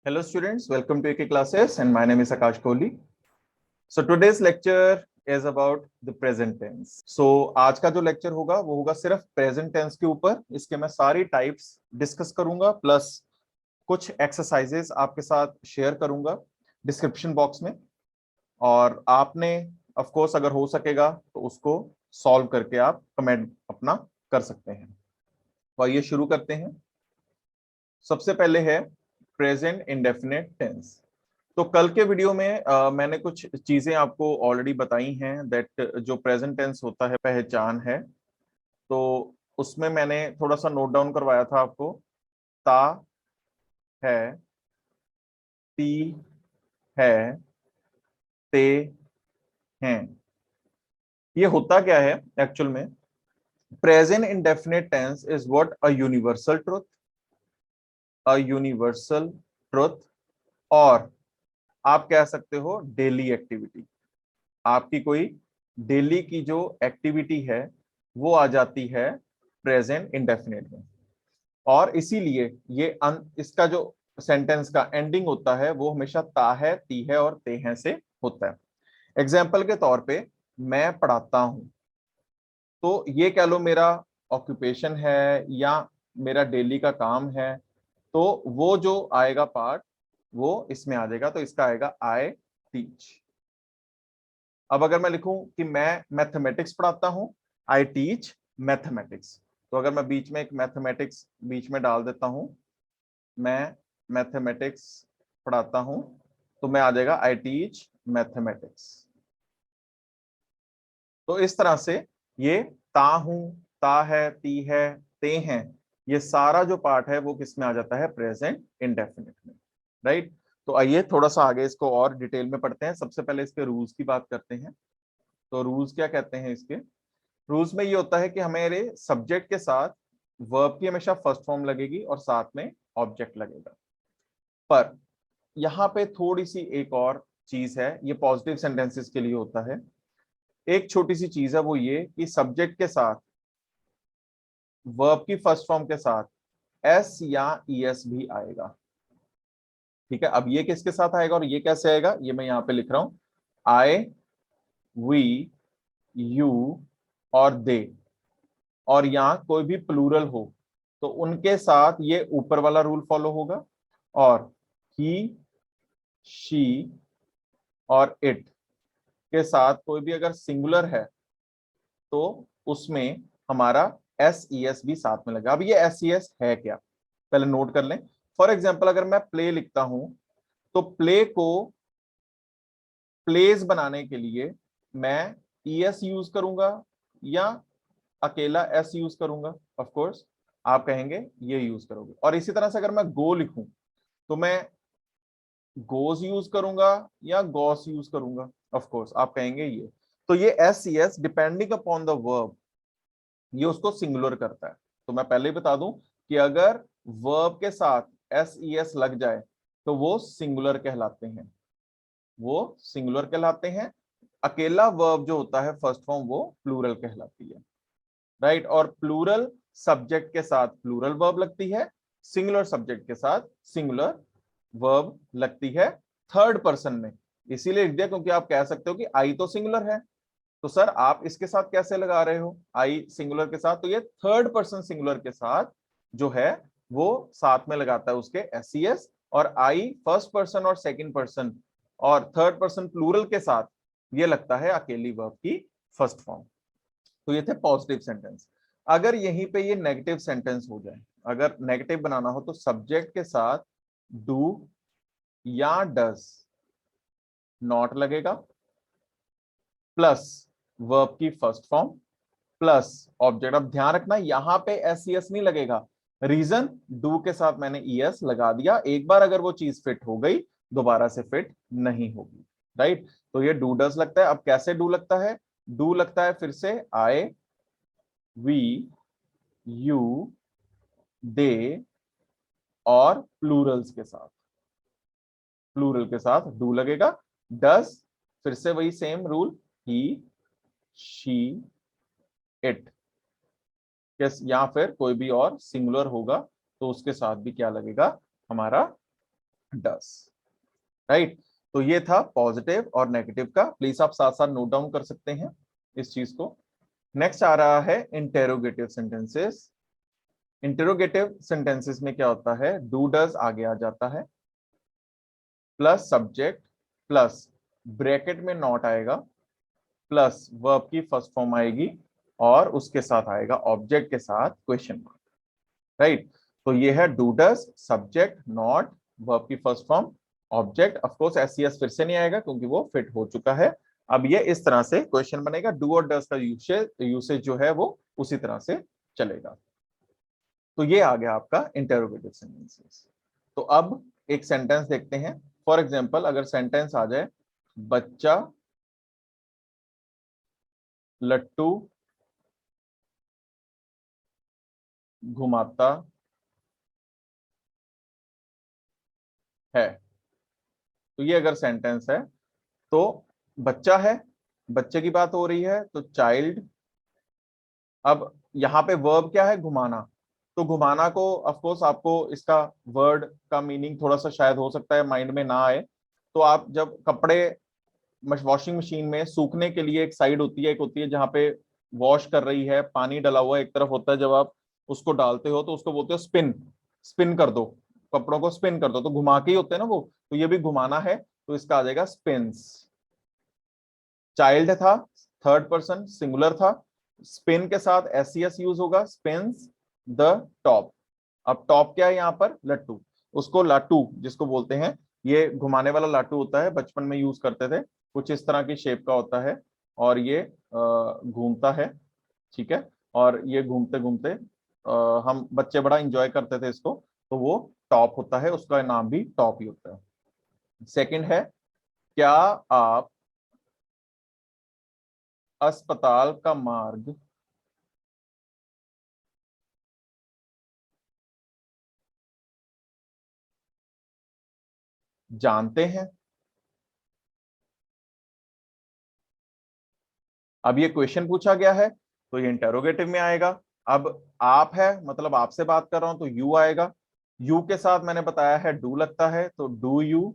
Hello students, welcome to AK classes and my name is Akash Kohli. So today's lecture is about the present tense. So आज का जो lecture होगा वो होगा सिर्फ present tense के ऊपर। इसके मैं सारी टाइप्स डिस्कस करूंगा प्लस कुछ एक्सरसाइजेस आपके साथ शेयर करूंगा डिस्क्रिप्शन बॉक्स में, और आपने ऑफ कोर्स अगर हो सकेगा तो उसको सॉल्व करके आप कमेंट अपना कर सकते हैं। तो आइए शुरू करते हैं। सबसे पहले है प्रेजेंट इंडेफिनिट टेंस। तो कल के वीडियो में मैंने कुछ चीजें आपको ऑलरेडी बताई हैं दैट जो प्रेजेंट टेंस होता है पहचान है। तो उसमें मैंने थोड़ा सा नोट डाउन करवाया था आपको। ता है, ती है, ते हैं। ये होता क्या है एक्चुअल में? Present indefinite tense is what a universal truth, a universal truth, और आप कह सकते हो डेली एक्टिविटी। आपकी कोई डेली की जो एक्टिविटी है वो आ जाती है प्रेजेंट इंडेफिनिट में, और इसीलिए इसका जो सेंटेंस का एंडिंग होता है वो हमेशा ता है, ती है और ते हैं से होता है। एग्जाम्पल के तौर पे मैं पढ़ाता हूं, तो ये कह लो मेरा ऑक्यूपेशन है या मेरा डेली का काम है, तो वो जो आएगा पार्ट वो इसमें आ जाएगा, तो इसका आएगा आई टीच। अब अगर मैं लिखूं कि मैं मैथमेटिक्स पढ़ाता हूं, आई टीच मैथमेटिक्स, तो अगर मैं बीच में एक मैथमेटिक्स बीच में डाल देता हूं, मैं मैथमेटिक्स पढ़ाता हूं, तो मैं आ जाएगा आई टीच मैथमेटिक्स। तो इस तरह से ये ता हूं, ता है, ती है, ते हैं, ये सारा जो पार्ट है वो किस में आ जाता है? प्रेजेंट इंडेफिनिट में, राइट। तो आइए थोड़ा सा आगे इसको और डिटेल में पढ़ते हैं। सबसे पहले इसके रूल्स की बात करते हैं। तो रूल्स क्या कहते हैं इसके? रूल्स में ये होता है कि हमारे सब्जेक्ट के साथ वर्ब की हमेशा फर्स्ट फॉर्म लगेगी और साथ में ऑब्जेक्ट लगेगा। पर यहाँ पे थोड़ी सी एक और चीज है, ये पॉजिटिव सेंटेंसेस के लिए होता है। एक छोटी सी चीज है वो ये कि सब्जेक्ट के साथ वर्ब की फर्स्ट फॉर्म के साथ एस या ईएस भी आएगा। ठीक है, अब ये किसके साथ आएगा और ये कैसे आएगा, ये मैं यहाँ पे लिख रहा हूं। आई, वी, यू और दे, और यहाँ कोई भी प्लूरल हो तो उनके साथ ये ऊपर वाला रूल फॉलो होगा, और ही, शी और इट के साथ कोई भी अगर सिंगुलर है तो उसमें हमारा एस ई एस भी साथ में लगा। अब ये एस ई एस है क्या, पहले नोट कर लें। फॉर एग्जाम्पल अगर मैं प्ले लिखता हूं, तो प्ले को प्लेस बनाने के लिए मैं ई एस यूज करूंगा या अकेला एस यूज करूंगा? ऑफ कोर्स आप कहेंगे ये यूज करोगे। और इसी तरह से अगर मैं गो लिखूं तो मैं गोस यूज करूंगा या गॉस यूज करूंगा? ऑफ कोर्स आप कहेंगे ये। तो ये S C S depending upon the verb ये उसको सिंगुलर करता है। तो मैं पहले ही बता दूं कि अगर वर्ब के साथ एस ई एस लग जाए तो वो सिंगुलर कहलाते हैं, वो सिंगुलर कहलाते हैं। अकेला वर्ब जो होता है फर्स्ट फॉर्म वो प्लूरल कहलाती है, राइट। और प्लूरल सब्जेक्ट के साथ प्लूरल वर्ब लगती है, सिंगुलर सब्जेक्ट के साथ सिंगुलर वर्ब लगती है थर्ड पर्सन में। इसीलिए लिख दिया क्योंकि आप कह सकते हो कि आई तो सिंगुलर है, तो सर आप इसके साथ कैसे लगा रहे हो आई सिंगुलर के साथ? तो ये थर्ड पर्सन सिंगुलर के साथ जो है वो साथ में लगाता है उसके एस सी एस, और आई फर्स्ट पर्सन और सेकंड पर्सन और थर्ड पर्सन प्लूरल के साथ ये लगता है अकेली वर्ब की फर्स्ट फॉर्म। तो ये थे पॉजिटिव सेंटेंस। अगर यहीं पे ये नेगेटिव सेंटेंस हो जाए, अगर नेगेटिव बनाना हो तो सब्जेक्ट के साथ डू या डज नॉट लगेगा, प्लस वर्ब की फर्स्ट फॉर्म प्लस ऑब्जेक्ट। अब ध्यान रखना यहां पे एस ई एस नहीं लगेगा। रीजन, डू के साथ मैंने ई एस लगा दिया, एक बार अगर वो चीज फिट हो गई दोबारा से फिट नहीं होगी, राइट। तो ये डू डज लगता है। अब कैसे डू लगता है? डू लगता है फिर से आई, वी, यू, दे और प्लूरल्स के साथ, प्लूरल के साथ डू लगेगा। डस फिर से वही same rule, he, she, it, या फिर कोई भी और सिंगुलर होगा तो उसके साथ भी क्या लगेगा? हमारा डस, राइट। तो ये था पॉजिटिव और नेगेटिव का, प्लीज आप साथ साथ नोट डाउन कर सकते हैं इस चीज को। नेक्स्ट आ रहा है इंटेरोगेटिव सेंटेंसेस। इंटेरोगेटिव सेंटेंसेस में क्या होता है, डू डज आगे आ जाता है, प्लस सब्जेक्ट, प्लस ब्रैकेट में नॉट आएगा, प्लस वर्ब की फर्स्ट फॉर्म आएगी, और उसके साथ आएगा ऑब्जेक्ट के साथ क्वेश्चन मार्क, राइट। तो ये है do does, subject, not, verb की first form, object. Of course SCS फिर से नहीं आएगा क्योंकि वो फिट हो चुका है। अब ये इस तरह से क्वेश्चन बनेगा, डू और डज का यूसेज जो है वो उसी तरह से चलेगा। तो ये आ गया आपका इंटेरोगेटिव सेंटेंसेस। तो अब एक सेंटेंस देखते हैं। फॉर एग्जाम्पल अगर सेंटेंस आ जाए, बच्चा लट्टू घुमाता है, तो ये अगर सेंटेंस है तो बच्चा है, बच्चे की बात हो रही है तो चाइल्ड। अब यहाँ पे वर्ब क्या है, घुमाना। तो घुमाना को ऑफ कोर्स आपको इसका वर्ड का मीनिंग थोड़ा सा शायद हो सकता है माइंड में ना आए। तो आप जब कपड़े वॉशिंग मशीन में सूखने के लिए एक साइड होती है, एक होती है जहाँ पे वॉश कर रही है, पानी डला हुआ एक तरफ होता है, जब आप उसको डालते हो तो उसको बोलते हो स्पिन, स्पिन कर दो, कपड़ों को स्पिन कर दो, तो घुमा के ही होते हैं ना वो। तो ये भी घुमाना है, तो इसका आ जाएगा स्पिन्स। चाइल्ड था, थर्ड पर्सन सिंगुलर था, स्पिन के साथ एससीएस यूज होगा, स्पिन्स द टॉप। अब टॉप क्या है यहाँ पर, लट्टू। उसको लाटू जिसको बोलते हैं, ये घुमाने वाला लाटू होता है, बचपन में यूज करते थे, कुछ इस तरह की शेप का होता है, और ये घूमता है, ठीक है। और ये घूमते घूमते हम बच्चे बड़ा इंजॉय करते थे इसको, तो वो टॉप होता है, उसका नाम भी टॉप ही होता है। सेकंड है, क्या आप अस्पताल का मार्ग जानते हैं। अब ये क्वेश्चन पूछा गया है तो ये इंटेरोगेटिव में आएगा। अब आप है मतलब आपसे बात कर रहा हूं तो यू आएगा, यू के साथ मैंने बताया है डू लगता है, तो डू यू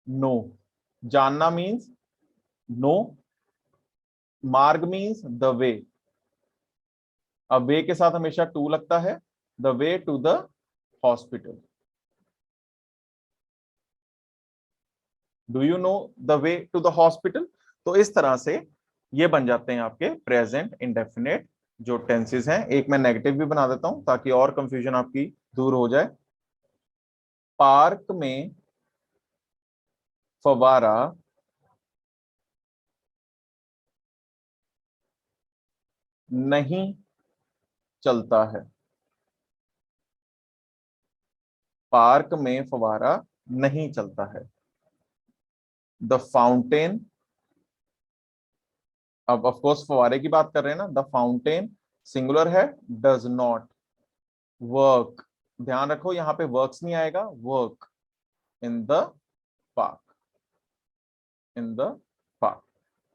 नो। जानना मीन्स नो, मार्ग मीन्स द वे। अब वे के साथ हमेशा टू लगता है, the way to the hospital. Do you know the way to the hospital. तो इस तरह से ये बन जाते हैं आपके प्रेजेंट इंडेफिनेट जो टेंसेस हैं। एक मैं नेगेटिव भी बना देता हूं ताकि और कंफ्यूजन आपकी दूर हो जाए। पार्क में फवारा नहीं चलता है। पार्क में फवारा नहीं चलता है। द फाउंटेन, अब ऑफ कोर्स फवारे की बात कर रहे हैं ना, द फाउंटेन सिंगुलर है, डज नॉट वर्क। ध्यान रखो यहां पे वर्क्स नहीं आएगा, work in the park, in the park.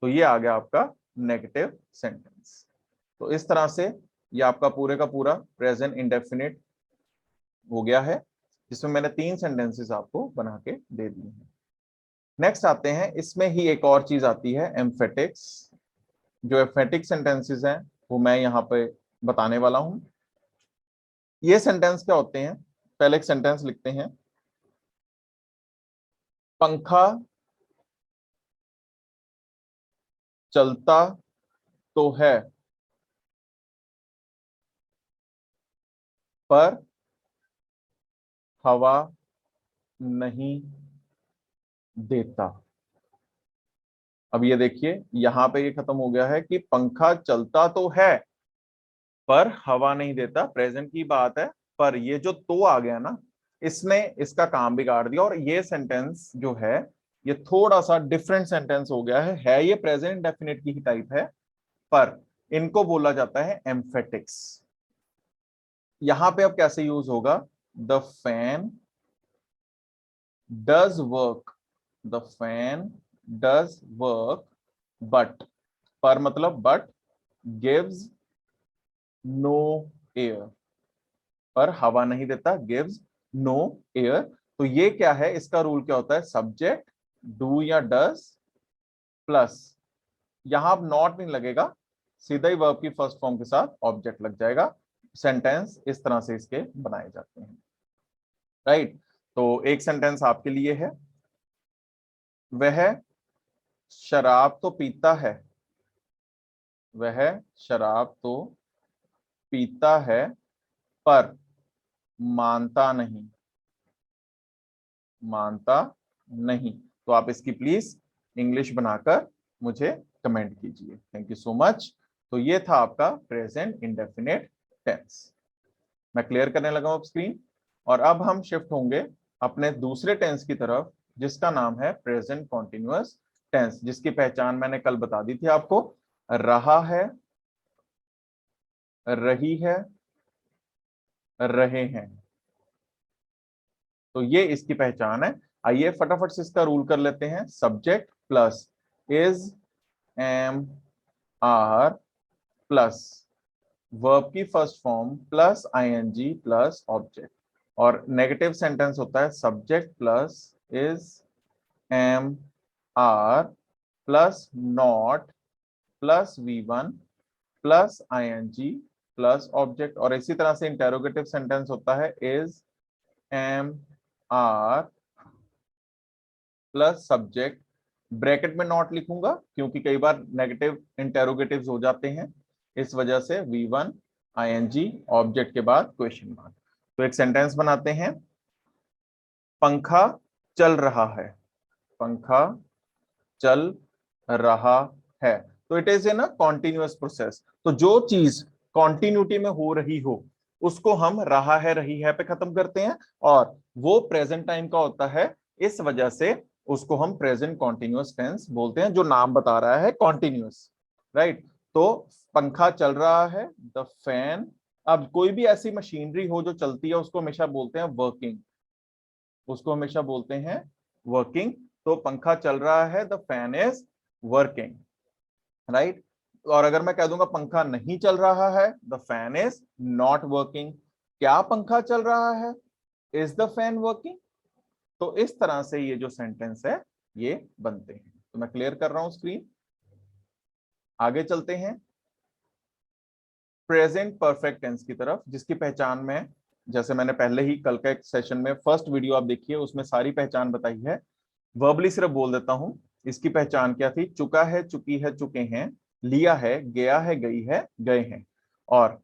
तो ये आ गया आपका नेगेटिव सेंटेंस। तो इस तरह से ये आपका पूरे का पूरा प्रेजेंट इंडेफिनिट हो गया है, जिसमें मैंने 3 सेंटेंसेस आपको बना के दे दिए हैं। नेक्स्ट आते हैं, इसमें ही एक और चीज आती है एम्फेटिक्स। जो एम्फेटिक सेंटेंसेस हैं वो मैं यहाँ पे बताने वाला हूं। ये सेंटेंस क्या होते हैं, पहले एक सेंटेंस लिखते हैं। पंखा चलता तो है पर हवा नहीं देता। अब ये देखिए यहां पे ये खत्म हो गया है कि पंखा चलता तो है पर हवा नहीं देता, प्रेजेंट की बात है। पर ये जो तो आ गया ना, इसने इसका काम बिगाड़ दिया, और ये सेंटेंस जो है ये थोड़ा सा डिफरेंट सेंटेंस हो गया है ये प्रेजेंट डेफिनेट की ही टाइप है, पर इनको बोला जाता है एम्फेटिक्स। यहां पे अब कैसे यूज होगा, the fan does work, the fan does work but, पर मतलब बट, गिव्स नो एयर, पर हवा नहीं देता, गिव्स नो एयर। तो ये क्या है, इसका रूल क्या होता है, सब्जेक्ट डू या डस प्लस, यहां अब नॉट नहीं लगेगा, सीधा ही वर्ब की फर्स्ट फॉर्म के साथ ऑब्जेक्ट लग जाएगा। सेंटेंस इस तरह से इसके बनाए जाते हैं, राइट। तो एक सेंटेंस आपके लिए है, वह शराब तो पीता है, वह शराब तो पीता है पर मानता नहीं, मानता नहीं। तो आप इसकी प्लीज इंग्लिश बनाकर मुझे कमेंट कीजिए। Thank you so much. तो ये था आपका प्रेजेंट इंडेफिनिट टेंस। मैं क्लियर करने लगा हूं स्क्रीन, और अब हम शिफ्ट होंगे अपने दूसरे टेंस की तरफ, जिसका नाम है प्रेजेंट कॉन्टिन्यूअस टेंस, जिसकी पहचान मैंने कल बता दी थी आपको, रहा है, रही है, रहे हैं। तो ये इसकी पहचान है। आइए फटाफट से इसका रूल कर लेते हैं, subject plus is, am, are plus verb की first form plus ING plus object. और नेगेटिव सेंटेंस होता है subject plus is, am, are plus not plus V1 plus ING plus object. और इसी तरह से इंटेरोगेटिव सेंटेंस होता है is, am, are plus subject, bracket में नॉट लिखूंगा क्योंकि कई बार नेगेटिव इंटेरोगेटिव्स हो जाते हैं, इस वजह से V1 आईएनजी ऑब्जेक्ट के बाद क्वेश्चन मार्क। तो एक सेंटेंस बनाते हैं, पंखा चल रहा है, पंखा चल रहा है। तो it is in a continuous process. तो जो चीज कॉन्टिन्यूटी में हो रही हो उसको हम रहा है रही है पे खत्म करते हैं, और वो प्रेजेंट टाइम का होता है, इस वजह से उसको हम प्रेजेंट कॉन्टिन्यूअस टेंस बोलते हैं, जो नाम बता रहा है कॉन्टिन्यूअस, राइट। तो पंखा चल रहा है, द फैन। अब कोई भी ऐसी मशीनरी हो जो चलती है उसको हमेशा बोलते हैं वर्किंग, उसको हमेशा बोलते हैं वर्किंग। तो पंखा चल रहा है, the fan is working, right. और अगर मैं कह दूंगा पंखा नहीं चल रहा है, the fan is not working. क्या पंखा चल रहा है, इज द फैन वर्किंग। तो इस तरह से ये जो सेंटेंस है ये बनते हैं। तो मैं क्लियर कर रहा हूं स्क्रीन, आगे चलते हैं प्रेजेंट परफेक्ट टेंस की तरफ, जिसकी पहचान में, जैसे मैंने पहले ही कल का एक सेशन में फर्स्ट वीडियो आप देखिए, उसमें सारी पहचान बताई है। वर्बली सिर्फ बोल देता हूं, इसकी पहचान क्या थी, चुका है, चुकी है, चुके हैं, लिया है, गया है, गई है, गए हैं। और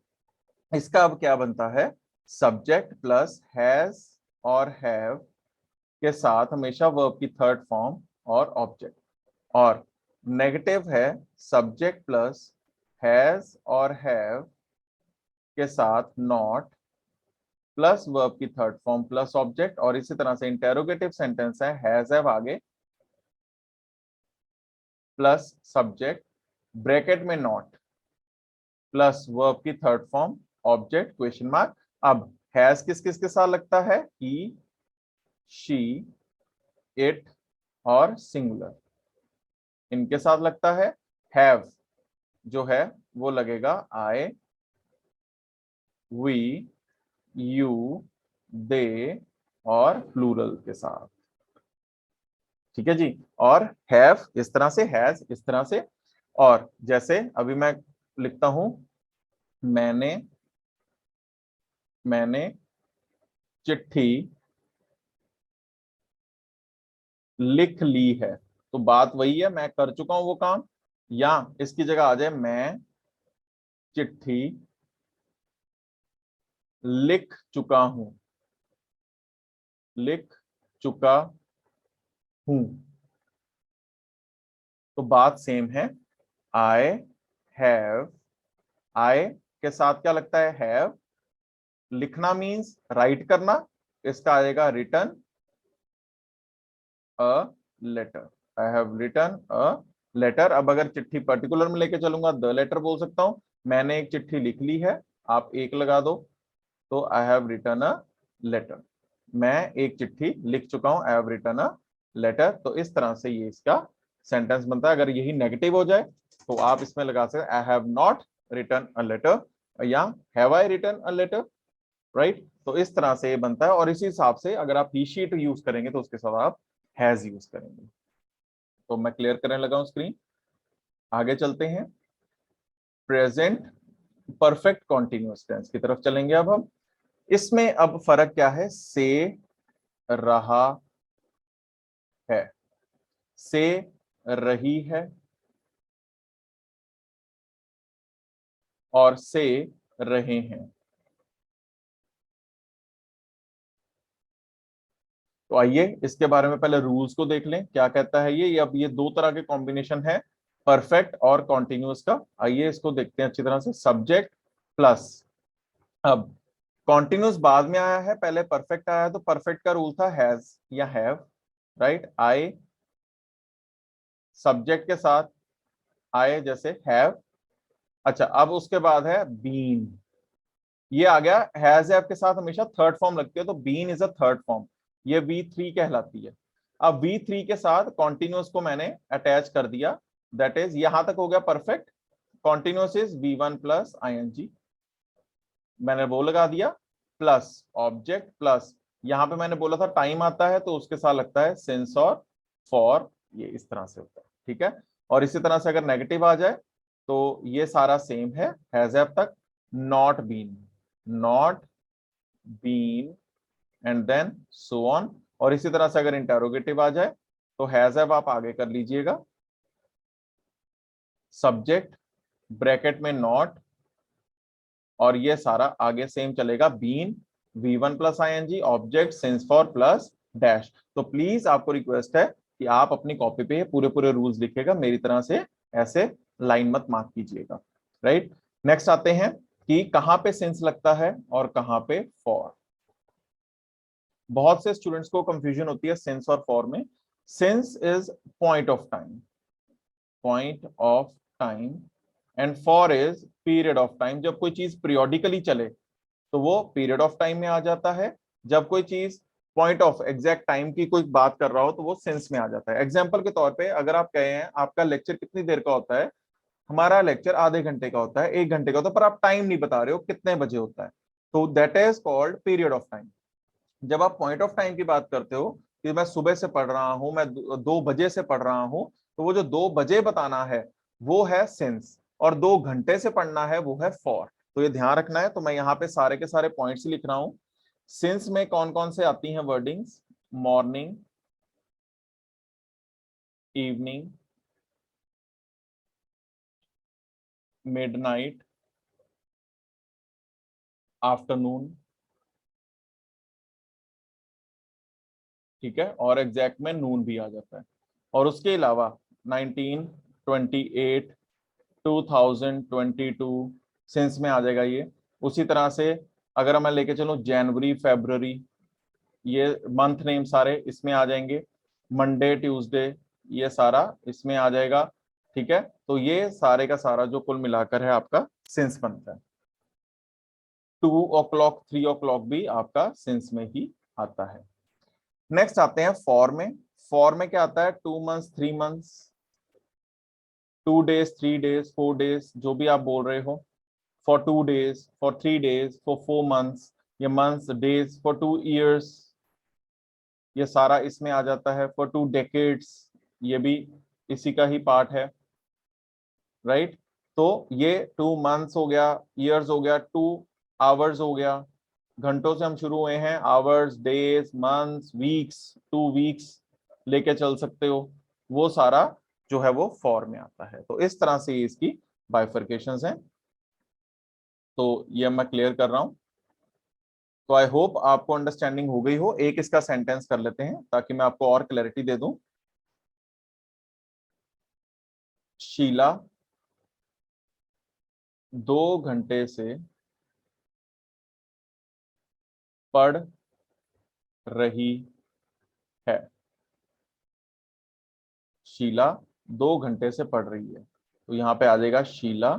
इसका अब क्या बनता है, सब्जेक्ट प्लस हैज और हैव के साथ हमेशा वर्ब की थर्ड फॉर्म और ऑब्जेक्ट। और नेगेटिव है सब्जेक्ट प्लस हैज और हैव के साथ नॉट प्लस वर्ब की थर्ड फॉर्म प्लस ऑब्जेक्ट। और इसी तरह से इंटेरोगेटिव सेंटेंस है हैज हैव आगे प्लस सब्जेक्ट, ब्रैकेट में नॉट प्लस वर्ब की third form object question mark. अब हैज किस किस के साथ लगता है, ही, शी, इट और सिंगुलर, इनके साथ लगता है। हैव जो है वो लगेगा आई, वी, यू, दे और प्लूरल के साथ, ठीक है जी। और हैव इस तरह से, हैज इस तरह से। और जैसे अभी मैं लिखता हूं, मैंने, मैंने चिट्ठी लिख ली है, तो बात वही है, मैं कर चुका हूं वो काम। या इसकी जगह आ जाए, मैं चिट्ठी लिख चुका हूं, लिख चुका हूं। तो बात सेम है, आई हैव, आई के साथ क्या लगता है, हैव। लिखना मीन्स राइट करना, इसका आएगा return a letter, I have written a letter. अब अगर चिट्ठी पर्टिकुलर में लेके चलूंगा, द लेटर बोल सकता हूं, मैंने एक चिट्ठी लिख ली है, आप एक लगा दो, तो I have written a letter, मैं एक चिट्ठी लिख चुका हूं, I have written a letter. तो इस तरह से ये इसका सेंटेंस बनता है। अगर यही नेगेटिव हो जाए तो आप इसमें लगा सकते, I have not written a letter, या have I written a letter. Right. तो इस तरह से ये बनता है, और इसी हिसाब से अगर आप ही शीट यूज करेंगे तो उसके साथ आप हैज यूज करेंगे। तो मैं क्लियर करने लगा हूं स्क्रीन, आगे चलते हैं। प्रेजेंट परफेक्ट कॉन्टिन्यूअस टेंस की तरफ चलेंगे अब हम। इसमें अब फर्क क्या है, से रहा है, से रही है, और से रहे हैं। तो आइए इसके बारे में पहले रूल्स को देख लें, क्या कहता है ये। अब ये दो तरह के कॉम्बिनेशन है, परफेक्ट और कॉन्टिन्यूअस का। आइए इसको देखते हैं अच्छी तरह से। सब्जेक्ट प्लस, अब कॉन्टिन्यूअस बाद में आया है, पहले परफेक्ट आया है, तो परफेक्ट का रूल था हैज या हैव, राइट। आई सब्जेक्ट के साथ आए, जैसे हैव। अच्छा, अब उसके बाद है बीन, ये आ गया। हैज हैव के साथ हमेशा थर्ड फॉर्म लगती है, तो been is a third form, ये V3 कहलाती है। अब V3 के साथ कॉन्टिन्यूअस को मैंने अटैच कर दिया, दैट इज यहां तक हो गया perfect. Continuous is V1 plus ING, मैंने वो लगा दिया, प्लस ऑब्जेक्ट प्लस, यहां पे मैंने बोला था टाइम आता है तो उसके साथ लगता है सिंस और फॉर, ये इस तरह से होता है, ठीक है। और इसी तरह से अगर नेगेटिव आ जाए तो ये सारा सेम है, हैज हैव तक। Not been, not been, and then so on. और इसी तरह से अगर इंटेरोगेटिव आ जाए तो हैज हैव आप आगे कर लीजिएगा, सब्जेक्ट ब्रैकेट में नॉट, और ये सारा आगे सेम चलेगा, been V1 plus ING, object since for plus dash. तो प्लीज आपको रिक्वेस्ट है कि आप अपनी कॉपी पे पूरे पूरे रूल्स लिखिएगा, मेरी तरह से ऐसे लाइन मत मार्क कीजिएगा, राइट। नेक्स्ट आते हैं कि कहां पे सिंस लगता है और कहां पे फॉर। बहुत से स्टूडेंट्स को कंफ्यूजन होती है सिंस और फॉर में। Since is point of time, point of time, and for is period of time. जब कोई चीज पीरियोडिकली चले तो वो पीरियड ऑफ टाइम में आ जाता है, जब कोई चीज पॉइंट ऑफ एग्जैक्ट टाइम की कोई बात कर रहा हो तो वो सेंस में आ जाता है। एग्जांपल के तौर पे अगर आप कहे हैं आपका लेक्चर कितनी देर का होता है, हमारा लेक्चर आधे घंटे का होता है, 1 घंटे का होता है, पर आप टाइम नहीं बता रहे हो कितने बजे होता है, तो that is called period of time. जब आप पॉइंट ऑफ टाइम की बात करते हो कि मैं सुबह से पढ़ रहा हूं, मैं 2 बजे से पढ़ रहा हूं, तो वो जो 2 बजे बताना है वो है सिंस, और 2 घंटे से पढ़ना है वो है फॉर। तो ये ध्यान रखना है। तो मैं यहाँ पे सारे के सारे पॉइंट्स लिख रहा हूं। सिंस में कौन कौन से आती हैं wordings, morning, evening, midnight, afternoon, ठीक है, और एग्जैक्ट में नून भी आ जाता है। और उसके अलावा 1928, 2022 सिंस में आ जाएगा ये। उसी तरह से अगर मैं लेके चलूं जनवरी, फरवरी, ये मंथ नेम सारे इसमें आ जाएंगे। मंडे, ट्यूसडे, ये सारा इसमें आ जाएगा, ठीक है। तो ये सारे का सारा जो कुल मिलाकर है आपका सिंस बनता है। 2 o'clock, 3 o'clock भी आपका सिंस में ही आता है। नेक्स्ट आते हैं फॉर में। फॉर में क्या आता है, 2 months, 3 months, 2 days, 3 days, 4 days, जो भी आप बोल रहे हो। For 2 days, for 3 days, for 4 months, ये मंथ्स, डेज, फॉर 2 years, ये सारा इसमें आ जाता है। फॉर 2 decades, ये भी इसी का ही पार्ट है, राइट। तो ये 2 months हो गया, ईयर्स हो गया, 2 hours हो गया, घंटों से हम शुरू हुए हैं, hours, days, months, weeks, 2 weeks लेके चल सकते हो, वो सारा जो है वो फॉर में आता है। तो इस तरह से इसकी बाइफर्केशंस हैं। तो ये मैं क्लियर कर रहा हूं। तो आई होप आपको अंडरस्टैंडिंग हो गई हो। एक इसका सेंटेंस कर लेते हैं ताकि मैं आपको और क्लैरिटी दे दूं। शीला 2 घंटे से पढ़ रही है। शीला 2 घंटे से पढ़ रही है, तो यहां पे आ जाएगा Sheela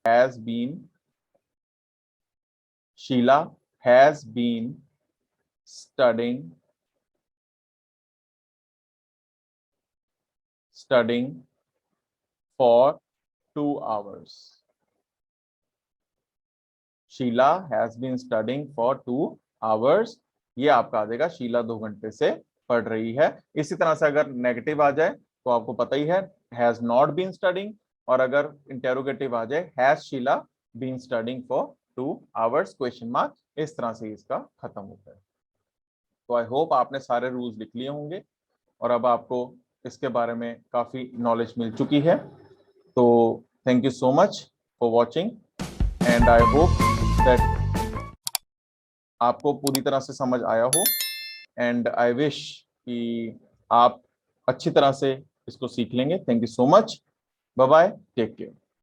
has been, Sheela has been studying, studying for 2 hours। Sheela has been studying for 2 hours, ये आपका आ जाएगा शीला 2 घंटे से पढ़ रही है। इसी तरह से अगर नेगेटिव आ जाए तो आपको पता ही है, हैज नॉट बीन स्टडिंग, और अगर इंटेरोगेटिव आ जाए, has Sheela been studying for 2 hours question mark, इस तरह से इसका खत्म होता है। तो आई होप आपने सारे रूल्स लिख लिए होंगे और अब आपको इसके बारे में काफी नॉलेज मिल चुकी है। तो thank you so much for watching and I hope that आपको पूरी तरह से समझ आया हो, एंड आई विश कि आप अच्छी तरह से इसको सीख लेंगे। Thank you so much, bye bye, take care.